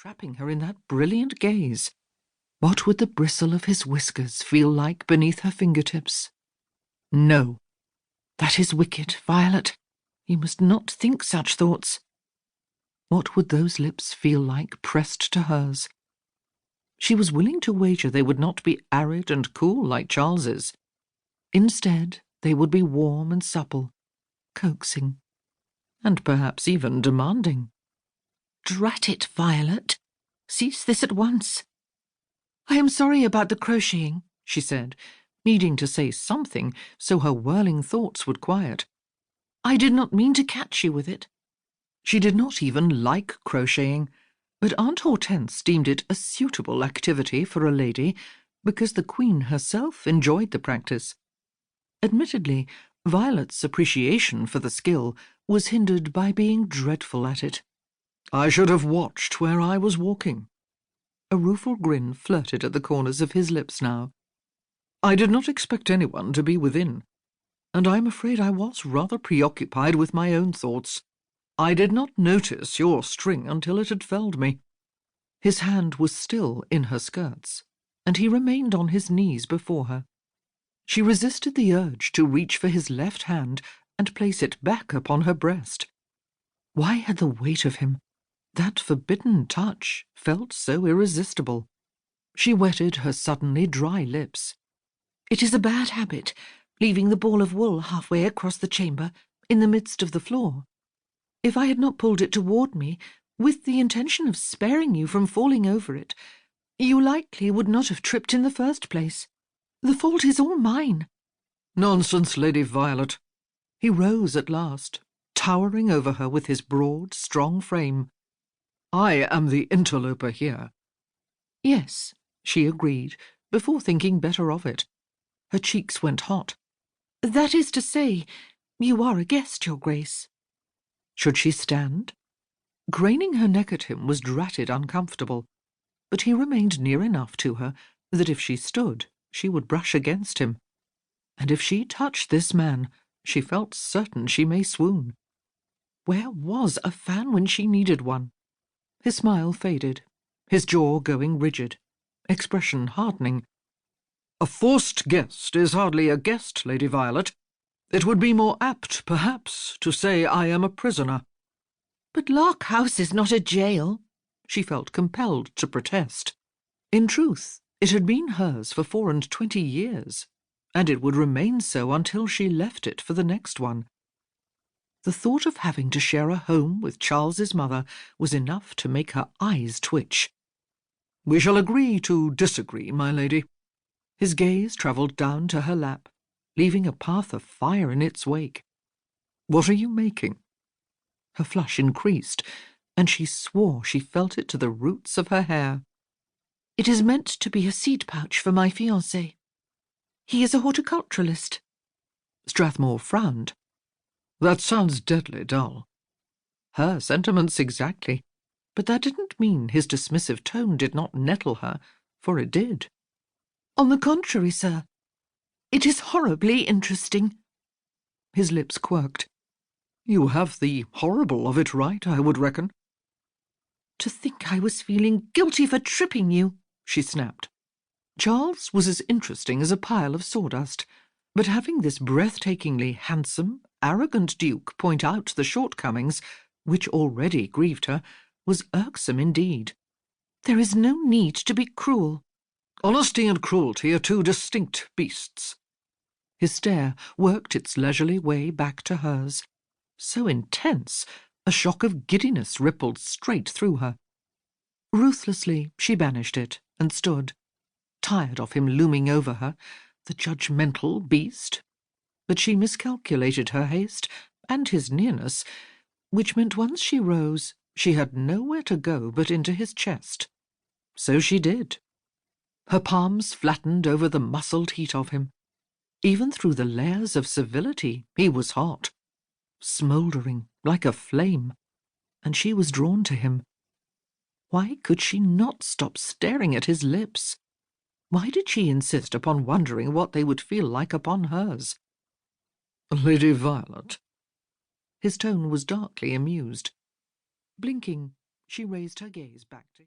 trapping her in that brilliant gaze. What would the bristle of his whiskers feel like beneath her fingertips? No. That is wicked, Violet. You must not think such thoughts. What would those lips feel like pressed to hers? She was willing to wager they would not be arid and cool like Charles's. Instead, they would be warm and supple, coaxing, and perhaps even demanding. Drat it, Violet. Cease this at once. I am sorry about the crocheting, she said, needing to say something so her whirling thoughts would quiet. I did not mean to catch you with it. She did not even like crocheting, but Aunt Hortense deemed it a suitable activity for a lady because the Queen herself enjoyed the practice. Admittedly, Violet's appreciation for the skill was hindered by being dreadful at it. I should have watched where I was walking. A rueful grin flirted at the corners of his lips now. I did not expect anyone to be within, and I am afraid I was rather preoccupied with my own thoughts. I did not notice your string until it had felled me. His hand was still in her skirts, and he remained on his knees before her. She resisted the urge to reach for his left hand and place it back upon her breast. Why had the weight of him, that forbidden touch, felt so irresistible? She wetted her suddenly dry lips. It is a bad habit, leaving the ball of wool halfway across the chamber, in the midst of the floor. If I had not pulled it toward me, with the intention of sparing you from falling over it, you likely would not have tripped in the first place. The fault is all mine. Nonsense, Lady Violet. He rose at last, towering over her with his broad, strong frame. I am the interloper here. Yes, she agreed, before thinking better of it. Her cheeks went hot. That is to say, you are a guest, Your Grace. Should she stand? Craning her neck at him was dratted uncomfortable, but he remained near enough to her that if she stood, she would brush against him. And if she touched this man, she felt certain she may swoon. Where was a fan when she needed one? His smile faded, his jaw going rigid, expression hardening. A forced guest is hardly a guest, Lady Violet. It would be more apt, perhaps, to say I am a prisoner. But Lark House is not a jail, she felt compelled to protest. In truth, it had been hers for 24 years, and it would remain so until she left it for the next one. The thought of having to share a home with Charles's mother was enough to make her eyes twitch. We shall agree to disagree, my lady. His gaze travelled down to her lap, leaving a path of fire in its wake. What are you making? Her flush increased, and she swore she felt it to the roots of her hair. It is meant to be a seed pouch for my fiancé. He is a horticulturalist. Strathmore frowned. That sounds deadly dull. Her sentiments exactly, but that didn't mean his dismissive tone did not nettle her, for it did. On the contrary, sir, it is horribly interesting. His lips quirked. You have the horrible of it right, I would reckon. To think I was feeling guilty for tripping you, she snapped. Charles was as interesting as a pile of sawdust, but having this breathtakingly handsome, arrogant Duke point out the shortcomings, which already grieved her, was irksome indeed. There is no need to be cruel. Honesty and cruelty are two distinct beasts. His stare worked its leisurely way back to hers. So intense, a shock of giddiness rippled straight through her. Ruthlessly, she banished it and stood, tired of him looming over her, the judgmental beast. But she miscalculated her haste and his nearness, which meant once she rose, she had nowhere to go but into his chest. So she did. Her palms flattened over the muscled heat of him. Even through the layers of civility, he was hot, smouldering like a flame, and she was drawn to him. Why could she not stop staring at his lips? Why did she insist upon wondering what they would feel like upon hers? Lady Violet. His tone was darkly amused. Blinking, she raised her gaze back to him.